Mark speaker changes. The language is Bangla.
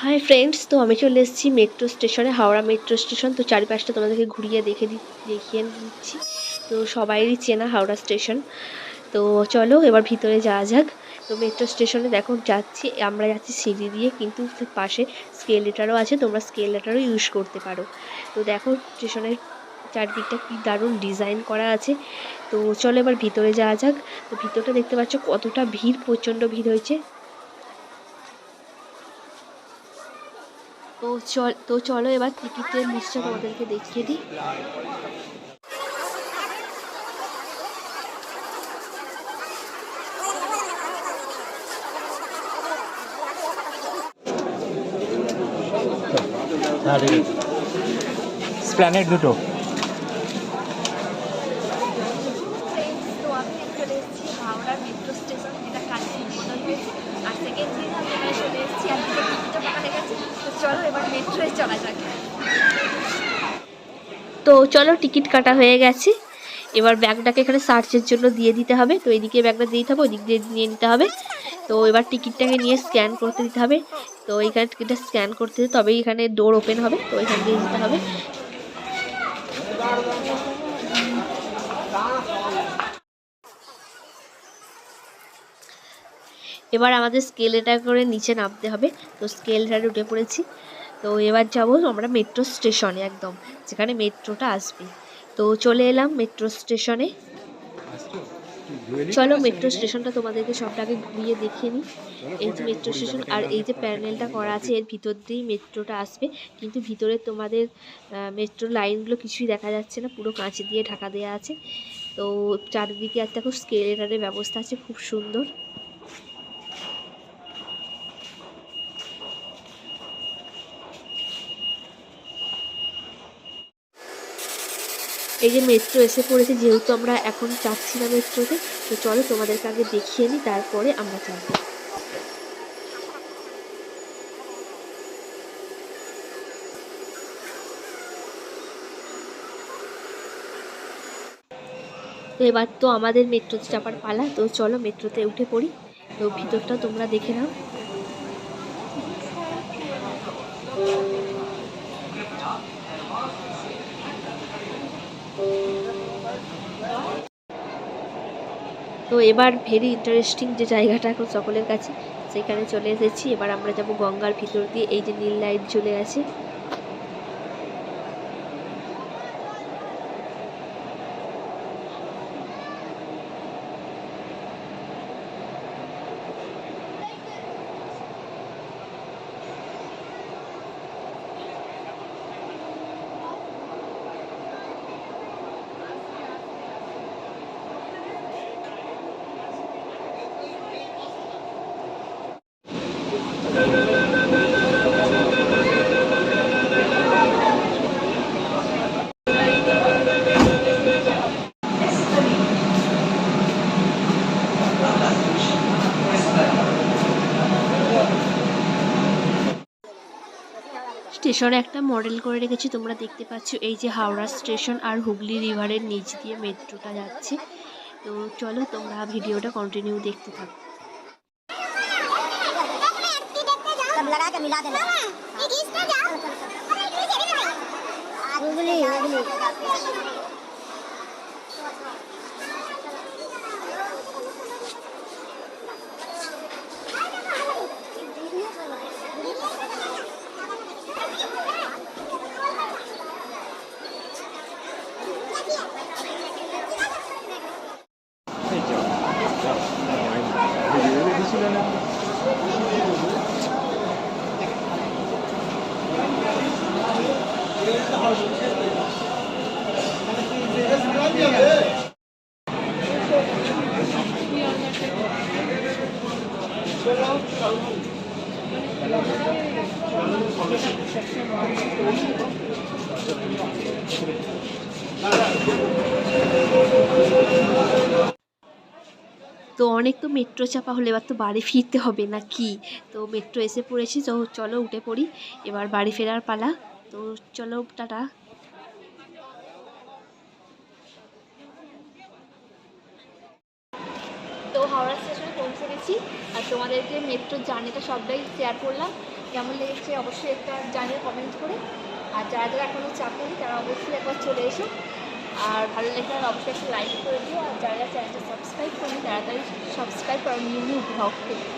Speaker 1: হাই ফ্রেন্ডস, তো আমি চলে এসেছি মেট্রো স্টেশনে, হাওড়া মেট্রো স্টেশন। তো চারিপাশটা তোমাদেরকে ঘুরিয়ে দেখিয়ে দিচ্ছি। তো সবাইরই চেনা হাওড়া স্টেশন। তো চলো এবার ভিতরে যাওয়া যাক। তো মেট্রো স্টেশনে দেখো আমরা যাচ্ছি সিঁড়ি দিয়ে, কিন্তু পাশে স্কেলেটারও আছে, তোমরা স্কেলেটারও ইউজ করতে পারো। তো দেখো স্টেশনের চারদিকটা কি দারুণ ডিজাইন করা আছে। তো চলো এবার ভিতরে যাওয়া যাক। তো ভিতরটা দেখতে পাচ্ছ কতটা ভিড়, প্রচণ্ড ভিড় হয়েছে। তো চলো এবার টিকিটের লিস্টটা তোমাদেরকে দেখিয়ে দিই।
Speaker 2: স্প্ল্যানেড দুটো।
Speaker 1: তো আমি চলে এসেছি হাওড়া মেট্রো স্টেশন, যেটা কাছে মনে হয়েছে। আর সেকেন্ড দিন আমি এখানে চলে এসেছি, আর দুটো টিকিটও পাকা গেছে। তো চলো এবার মেট্রোয় চলা যাক। তো চলো টিকিট কাটা হয়ে গেছে। এবার ব্যাগটাকে এখানে সার্চের জন্য দিয়ে দিতে হবে। তো এদিকে ব্যাগটা দিয়ে দিতে হবে, ওইদিক দিয়ে নিয়ে নিতে হবে। তো এবার টিকিটটাকে নিয়ে স্ক্যান করতে দিতে হবে। তো এইখানে টিকিটটা স্ক্যান করতে তবেই এখানে ডোর ওপেন হবে। তো এখান দিয়ে দিতে হবে। এবার আমাদের স্কেলটা করে নিচে নামতে হবে। তো স্কেলটা উঠে পড়েছি। তো এবার যাবো আমরা মেট্রো স্টেশনে, একদম যেখানে মেট্রোটা আসবে। তো চলে এলাম মেট্রো স্টেশনে। চলো মেট্রো স্টেশনটা তোমাদেরকে সবটা আগে ঘুরিয়ে দেখিয়ে নিই। এই যে মেট্রো স্টেশন, আর এই যে প্যানেলটা করা আছে, এর ভিতর দিয়েই মেট্রোটা আসবে। কিন্তু ভিতরে তোমাদের মেট্রো লাইনগুলো কিছুই দেখা যাচ্ছে না, পুরো কাঁচ দিয়ে ঢাকা দেওয়া আছে। তো চারিদিকে একটা খুব স্কেলেটারের ব্যবস্থা আছে, খুব সুন্দর। এই যে মেট্রো এসে পড়েছে, যেহেতু আমরা এখন যাচ্ছি না মেট্রোতে, তো চলো তোমাদেরকে আগে দেখিয়ে নিই, তারপরে আমরা যাবো। তো এবার তো আমাদের মেট্রোতে চাপার পালা। তো চলো মেট্রোতে উঠে পড়ি। তো ভিতরটা তোমরা দেখে নাও। তো এবার ভেরি ইন্টারেস্টিং যে জায়গাটা এখন সকলের কাছে, সেখানে চলে এসেছি। এবার আমরা যাব গঙ্গার ভিতর দিয়ে। এই যে নীল লাইট জ্বলে আছে। স্টেশনে একটা মডেল করে রেখেছি, তোমরা দেখতে পাচ্ছ। এই যে হাওড়া স্টেশন আর হুগলি রিভারের নিচ দিয়ে মেট্রোটা যাচ্ছে। তো চলো তোমরা ভিডিওটা কন্টিনিউ দেখতে থাকো। তো অনেক তো মেট্রো চাপা হলে এবার তো বাড়ি ফিরতে হবে না কি। তো মেট্রো এসে পড়েছি, তো চলো উঠে পড়ি। এবার বাড়ি ফেরার পালা। তো চলো টাটা। তো হাওড়া স্টেশনে পৌঁছে গেছি, আর তোমাদেরকে মেট্রোর জার্নিটা সবটাই শেয়ার করলাম। কেমন লেগেছে অবশ্যই একটা জানিয়ে কমেন্ট করে। আর যারা যারা এখনও চাপেনি তারা অবশ্যই একবার চলে এসো। আর ভালো লাগলে অবশ্যই একটা লাইক করে দিও। আর যারা যারা চ্যানেলটা সাবস্ক্রাইব করেনি তাড়াতাড়ি সাবস্ক্রাইব করো নিউ নিউ ব্লগ পেতে।